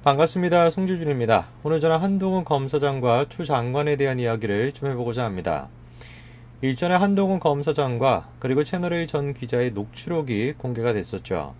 반갑습니다. 송지준입니다. 오늘 저는 한동훈 검사장과 추 장관에 대한 이야기를 좀 해보고자 합니다. 일전에 한동훈 검사장과 그리고 채널A 전 기자의 녹취록이 공개가 됐었죠.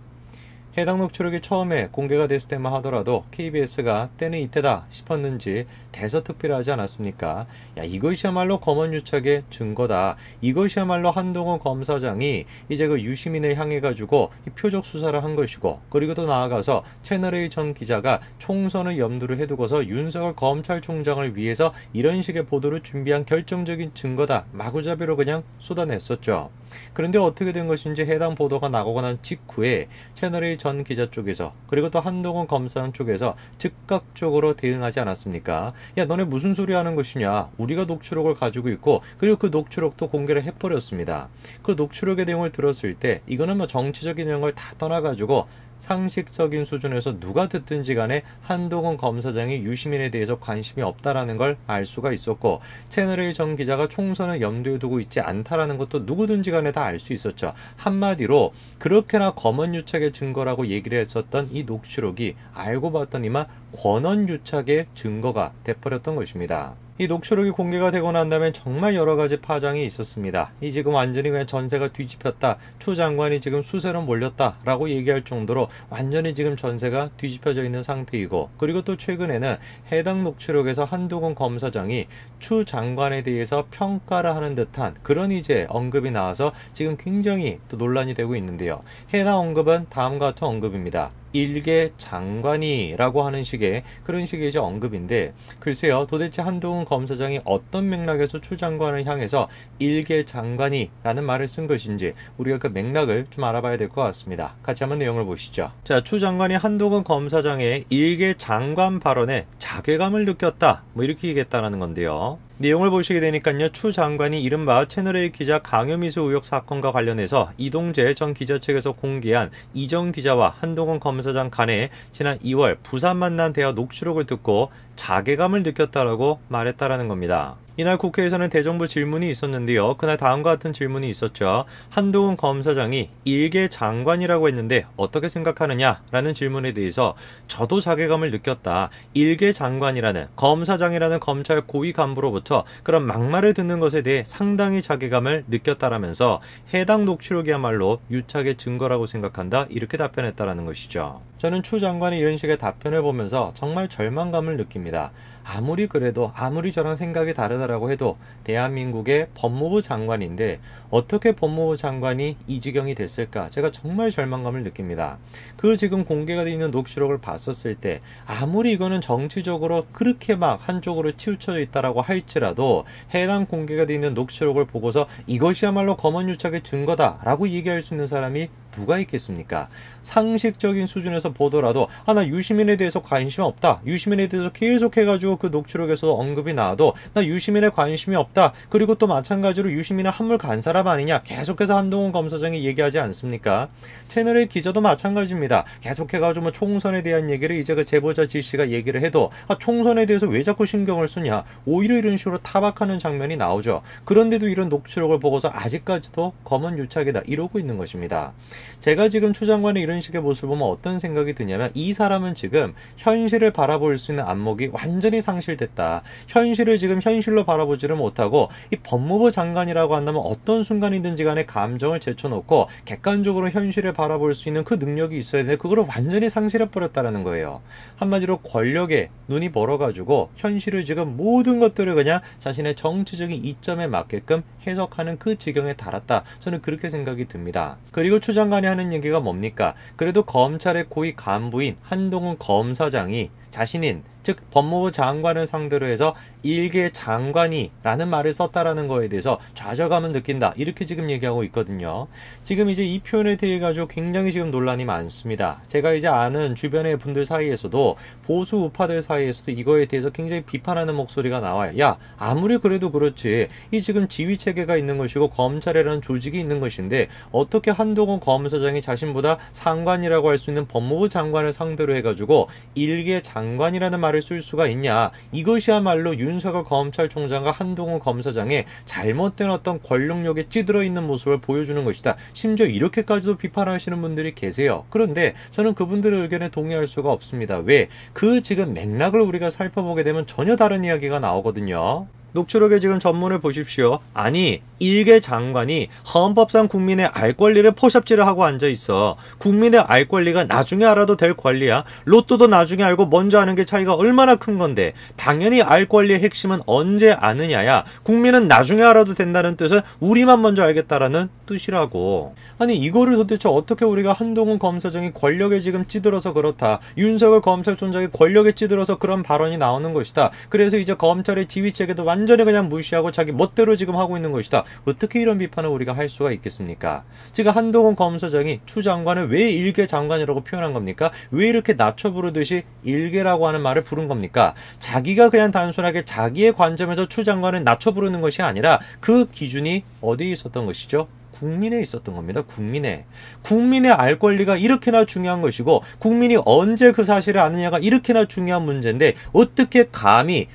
해당 녹취록이 처음에 공개가 됐을 때만 하더라도 KBS가 때는 이때다 싶었는지 대서특필하지 않았습니까? 야, 이것이야말로 검언유착의 증거다. 이것이야말로 한동훈 검사장이 이제 그 유시민을 향해 가지고 표적 수사를 한 것이고, 그리고 또 나아가서 채널A 전 기자가 총선을 염두를 해두고서 윤석열 검찰총장을 위해서 이런 식의 보도를 준비한 결정적인 증거다. 마구잡이로 그냥 쏟아냈었죠. 그런데 어떻게 된 것인지 해당 보도가 나오고 난 직후에 채널A 전 기자 쪽에서, 그리고 또 한동훈 검사장 쪽에서 즉각적으로 대응하지 않았습니까? 야, 너네 무슨 소리 하는 것이냐? 우리가 녹취록을 가지고 있고, 그리고 그 녹취록도 공개를 해버렸습니다. 그 녹취록의 내용을 들었을 때 이거는 뭐 정치적인 내용을 다 떠나가지고 상식적인 수준에서 누가 듣든지 간에 한동훈 검사장이 유시민에 대해서 관심이 없다라는 걸 알 수가 있었고, 채널A 전 기자가 총선을 염두에 두고 있지 않다라는 것도 누구든지 간에 다 알 수 있었죠. 한마디로 그렇게나 검언유착의 증거라고 얘기를 했었던 이 녹취록이 알고 봤더니만 권언유착의 증거가 돼버렸던 것입니다. 이 녹취록이 공개가 되고 난 다음에 정말 여러 가지 파장이 있었습니다. 이 지금 완전히 그냥 전세가 뒤집혔다, 추 장관이 지금 수세로 몰렸다 라고 얘기할 정도로 완전히 지금 전세가 뒤집혀져 있는 상태이고, 그리고 또 최근에는 해당 녹취록에서 한동훈 검사장이 추 장관에 대해서 평가를 하는 듯한 그런 이제 언급이 나와서 지금 굉장히 또 논란이 되고 있는데요. 해당 언급은 다음과 같은 언급입니다. 일개 장관이라고 하는 식의 그런 식의 이제 언급인데, 글쎄요, 도대체 한동훈 검사장이 어떤 맥락에서 추 장관을 향해서 일개 장관이라는 말을 쓴 것인지 우리가 그 맥락을 좀 알아봐야 될 것 같습니다. 같이 한번 내용을 보시죠. 자, 추 장관이 한동훈 검사장의 일개 장관 발언에 자괴감을 느꼈다, 뭐 이렇게 얘기했다는 건데요. 내용을 보시게 되니까요, 추 장관이 이른바 채널A 기자 강요미수 의혹 사건과 관련해서 이동재 전 기자 측에서 공개한 이정 기자와 한동훈 검사장 간에 지난 2월 부산 만난 대화 녹취록을 듣고 자괴감을 느꼈다라고 말했다라는 겁니다. 이날 국회에서는 대정부 질문이 있었는데요. 그날 다음과 같은 질문이 있었죠. 한동훈 검사장이 일개 장관이라고 했는데 어떻게 생각하느냐? 라는 질문에 대해서 저도 자괴감을 느꼈다. 일개 장관이라는, 검사장이라는 검찰 고위 간부로부터 그런 막말을 듣는 것에 대해 상당히 자괴감을 느꼈다라면서 해당 녹취록이야말로 유착의 증거라고 생각한다, 이렇게 답변했다라는 것이죠. 저는 추 장관의 이런 식의 답변을 보면서 정말 절망감을 느낍니다. 아무리 그래도, 아무리 저랑 생각이 다르다라고 해도 대한민국의 법무부 장관인데 어떻게 법무부 장관이 이 지경이 됐을까? 제가 정말 절망감을 느낍니다. 그 지금 공개가 되어 있는 녹취록을 봤었을 때 아무리 이거는 정치적으로 그렇게 막 한쪽으로 치우쳐져 있다라고 할지라도 해당 공개가 되어 있는 녹취록을 보고서 이것이야말로 검언유착의 증거다라고 얘기할 수 있는 사람이 누가 있겠습니까? 상식적인 수준에서 보더라도 나 유시민에 대해서 관심 없다, 유시민에 대해서 계속해가지고 그 녹취록에서 언급이 나와도 나 유시민에 관심이 없다, 그리고 또 마찬가지로 유시민은 한물 간 사람 아니냐, 계속해서 한동훈 검사장이 얘기하지 않습니까? 채널A 기자도 마찬가지입니다. 계속해가지고 뭐 총선에 대한 얘기를 이제 그 제보자 지씨가 얘기를 해도 총선에 대해서 왜 자꾸 신경을 쓰냐, 오히려 이런 식으로 타박하는 장면이 나오죠. 그런데도 이런 녹취록을 보고서 아직까지도 검언유착이다 이러고 있는 것입니다. 제가 지금 추 장관의 이런 식의 모습을 보면 어떤 생각이 드냐면, 이 사람은 지금 현실을 바라볼 수 있는 안목이 완전히 상실됐다. 현실을 지금 현실로 바라보지를 못하고 이 법무부 장관이라고 한다면 어떤 순간이든지 간에 감정을 제쳐놓고 객관적으로 현실을 바라볼 수 있는 그 능력이 있어야 되는데 그걸 완전히 상실해버렸다는 거예요. 한마디로 권력에 눈이 멀어가지고 현실을 지금 모든 것들을 그냥 자신의 정치적인 이점에 맞게끔 해석하는 그 지경에 달았다. 저는 그렇게 생각이 듭니다. 그리고 추 장관이 하는 얘기가 뭡니까? 그래도 검찰의 고위 간부인 한동훈 검사장이 자신인, 즉 법무부 장관을 상대로 해서 일개 장관이라는 말을 썼다라는 거에 대해서 좌절감을 느낀다, 이렇게 지금 얘기하고 있거든요. 지금 이제 이 표현에 대해 가지고 굉장히 지금 논란이 많습니다. 제가 이제 아는 주변의 분들 사이에서도, 보수 우파들 사이에서도 이거에 대해서 굉장히 비판하는 목소리가 나와요. 야, 아무리 그래도 그렇지, 이 지금 지휘체계가 있는 것이고 검찰이라는 조직이 있는 것인데 어떻게 한동훈 검사장이 자신보다 상관이라고 할 수 있는 법무부 장관을 상대로 해가지고 일개 장관이라는 말을 말을 쓸 수가 있냐. 이것이야말로 윤석열 검찰총장과 한동훈 검사장의 잘못된 어떤 권력욕에 찌들어 있는 모습을 보여주는 것이다. 심지어 이렇게까지도 비판하시는 분들이 계세요. 그런데 저는 그분들의 의견에 동의할 수가 없습니다. 왜? 그 지금 맥락을 우리가 살펴보게 되면 전혀 다른 이야기가 나오거든요. 녹취록의 지금 전문을 보십시오. 아니, 일개 장관이 헌법상 국민의 알 권리를 포샵질을 하고 앉아있어. 국민의 알 권리가 나중에 알아도 될 권리야. 로또도 나중에 알고 먼저 아는 게 차이가 얼마나 큰 건데. 당연히 알 권리의 핵심은 언제 아느냐야. 국민은 나중에 알아도 된다는 뜻은 우리만 먼저 알겠다라는 뜻이라고. 아니, 이거를 도대체 어떻게 우리가 한동훈 검사장이 권력에 지금 찌들어서 그렇다. 윤석열 검찰총장이 권력에 찌들어서 그런 발언이 나오는 것이다. 그래서 이제 검찰의 지휘체계도 완전히 그냥 무시하고 자기 멋대로 지금 하고 있는 것이다. 어떻게 이런 비판을 우리가 할 수가 있겠습니까? 지금 한동훈 검사장이 추 장관을 왜 일개 장관이라고 표현한 겁니까? 왜 이렇게 낮춰 부르듯이 일개라고 하는 말을 부른 겁니까? 자기가 그냥 단순하게 자기의 관점에서 추 장관을 낮춰 부르는 것이 아니라 그 기준이 어디에 있었던 것이죠? 국민에 있었던 겁니다. 국민의 알 권리가 이렇게나 중요한 것이고 국민이 언제 그 사실을 아느냐가 이렇게나 중요한 문제인데 어떻게 감히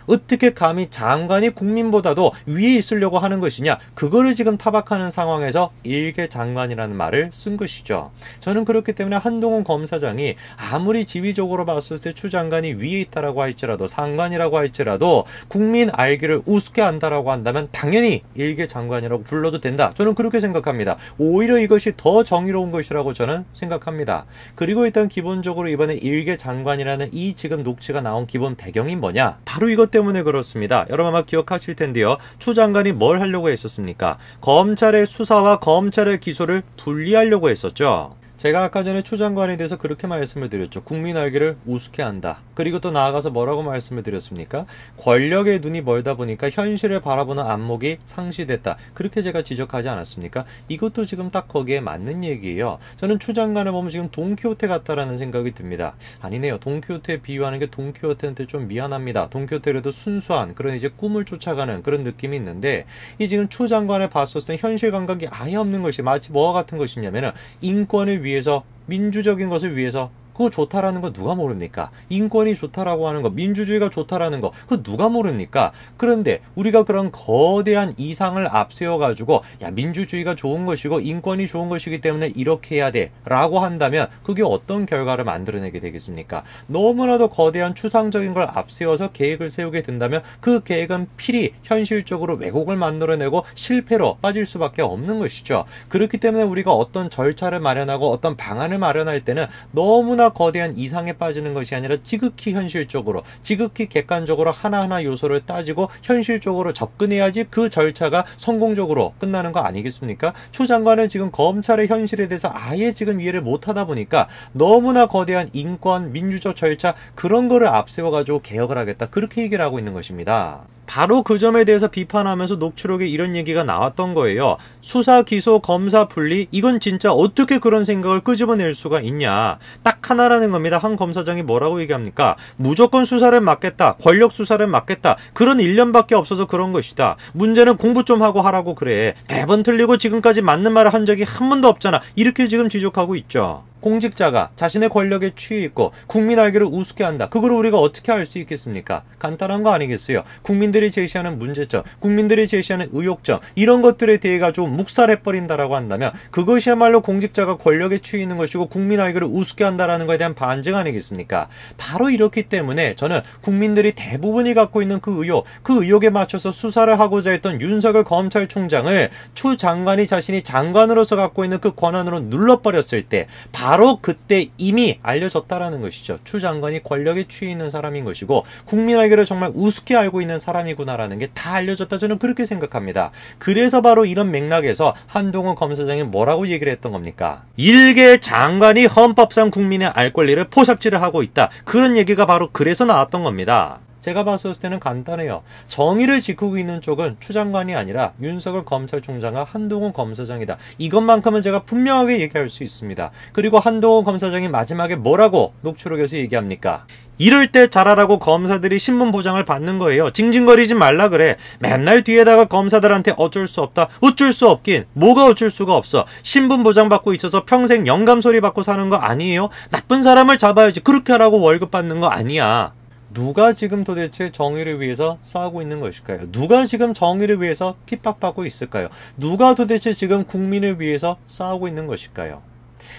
장관이 국민보다도 위에 있으려고 하는 것이냐. 그거를 지금 타박하는 상황에서 일개 장관이라는 말을 쓴 것이죠. 저는 그렇기 때문에 한동훈 검사장이 아무리 지위적으로 봤을 때 추 장관이 위에 있다라고 할지라도 상관이라고 할지라도 국민 알기를 우습게 한다라고 한다면 당연히 일개 장관이라고 불러도 된다. 저는 그렇게 생각합니다. 오히려 이것이 더 정의로운 것이라고 저는 생각합니다. 그리고 일단 기본적으로 이번에 일개 장관이라는 이 지금 녹취가 나온 기본 배경이 뭐냐? 바로 이것 때문에 그렇습니다. 여러분 아마 기억하실 텐데요. 추 장관이 뭘 하려고 했었습니까? 검찰의 수사와 검찰의 기소를 분리하려고 했었죠. 제가 아까 전에 추 장관에 대해서 그렇게 말씀을 드렸죠. 국민 알기를 우습게 한다. 그리고 또 나아가서 뭐라고 말씀을 드렸습니까? 권력의 눈이 멀다 보니까 현실을 바라보는 안목이 상실됐다. 그렇게 제가 지적하지 않았습니까? 이것도 지금 딱 거기에 맞는 얘기예요. 저는 추 장관을 보면 지금 돈키호테 같다라는 생각이 듭니다. 아니네요. 돈키호테에 비유하는 게 돈키호테한테 좀 미안합니다. 돈키호테라도 순수한 그런 이제 꿈을 쫓아가는 그런 느낌이 있는데 이 지금 추 장관을 봤었을 때 현실 감각이 아예 없는 것이 마치 뭐와 같은 것이냐면은 인권을 위해서 민주적인 것을 위해서 그거 좋다라는 거 누가 모릅니까? 인권이 좋다라고 하는 거, 민주주의가 좋다라는 거, 그거 누가 모릅니까? 그런데 우리가 그런 거대한 이상을 앞세워가지고 야 민주주의가 좋은 것이고 인권이 좋은 것이기 때문에 이렇게 해야 돼 라고 한다면 그게 어떤 결과를 만들어내게 되겠습니까? 너무나도 거대한 추상적인 걸 앞세워서 계획을 세우게 된다면 그 계획은 필히 현실적으로 왜곡을 만들어내고 실패로 빠질 수밖에 없는 것이죠. 그렇기 때문에 우리가 어떤 절차를 마련하고 어떤 방안을 마련할 때는 너무나 거대한 이상에 빠지는 것이 아니라 지극히 현실적으로 지극히 객관적으로 하나하나 요소를 따지고 현실적으로 접근해야지 그 절차가 성공적으로 끝나는 거 아니겠습니까? 추 장관은 지금 검찰의 현실에 대해서 아예 지금 이해를 못하다 보니까 너무나 거대한 인권, 민주적 절차 그런 거를 앞세워가지고 개혁을 하겠다 그렇게 얘기를 하고 있는 것입니다. 바로 그 점에 대해서 비판하면서 녹취록에 이런 얘기가 나왔던 거예요. 수사, 기소, 검사 분리 이건 진짜 어떻게 그런 생각을 끄집어낼 수가 있냐. 딱 하나라는 겁니다. 한 검사장이 뭐라고 얘기합니까? 무조건 수사를 맡겠다. 권력 수사를 맡겠다. 그런 일념밖에 없어서 그런 것이다. 문제는 공부 좀 하고 하라고 그래. 매번 틀리고 지금까지 맞는 말을 한 적이 한 번도 없잖아. 이렇게 지금 지적하고 있죠. 공직자가 자신의 권력에 취해 있고 국민 알기를 우습게 한다. 그걸 우리가 어떻게 알 수 있겠습니까? 간단한 거 아니겠어요? 국민들이 제시하는 문제점, 국민들이 제시하는 의혹점 이런 것들에 대해 가지고 묵살해버린다라고 한다면 그것이야말로 공직자가 권력에 취해 있는 것이고 국민 알기를 우습게 한다라는 것에 대한 반증 아니겠습니까? 바로 이렇기 때문에 저는 국민들이 대부분이 갖고 있는 그 의혹에 맞춰서 수사를 하고자 했던 윤석열 검찰총장을 추 장관이 자신이 장관으로서 갖고 있는 그 권한으로 눌러버렸을 때 바로 그때 이미 알려졌다라는 것이죠. 추 장관이 권력에 취해 있는 사람인 것이고 국민 알기를 정말 우습게 알고 있는 사람이구나라는 게 다 알려졌다. 저는 그렇게 생각합니다. 그래서 바로 이런 맥락에서 한동훈 검사장이 뭐라고 얘기를 했던 겁니까? 일개 장관이 헌법상 국민의 알 권리를 포샵질을 하고 있다. 그런 얘기가 바로 그래서 나왔던 겁니다. 제가 봤을 때는 간단해요. 정의를 지키고 있는 쪽은 추 장관이 아니라 윤석열 검찰총장과 한동훈 검사장이다. 이것만큼은 제가 분명하게 얘기할 수 있습니다. 그리고 한동훈 검사장이 마지막에 뭐라고 녹취록에서 얘기합니까? 이럴 때 잘하라고 검사들이 신분 보장을 받는 거예요. 징징거리지 말라 그래. 맨날 뒤에다가 검사들한테 어쩔 수 없다. 어쩔 수 없긴. 뭐가 어쩔 수가 없어. 신분 보장 받고 있어서 평생 영감 소리 받고 사는 거 아니에요? 나쁜 사람을 잡아야지. 그렇게 하라고 월급 받는 거 아니야. 누가 지금 도대체 정의를 위해서 싸우고 있는 것일까요? 누가 지금 정의를 위해서 핍박받고 있을까요? 누가 도대체 지금 국민을 위해서 싸우고 있는 것일까요?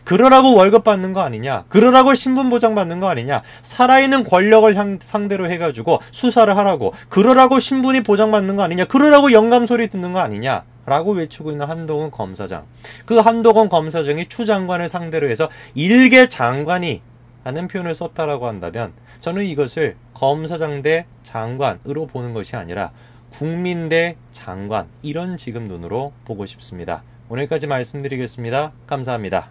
그러라고 월급 받는 거 아니냐? 그러라고 신분 보장 받는 거 아니냐? 살아있는 권력을 상대로 해가지고 수사를 하라고, 그러라고 신분이 보장받는 거 아니냐? 그러라고 영감 소리 듣는 거 아니냐? 라고 외치고 있는 한동훈 검사장. 그 한동훈 검사장이 추 장관을 상대로 해서 일개 장관이 라는 표현을 썼다라고 한다면 저는 이것을 검사장 대 장관으로 보는 것이 아니라 국민 대 장관, 이런 지금 눈으로 보고 싶습니다. 오늘까지 말씀드리겠습니다. 감사합니다.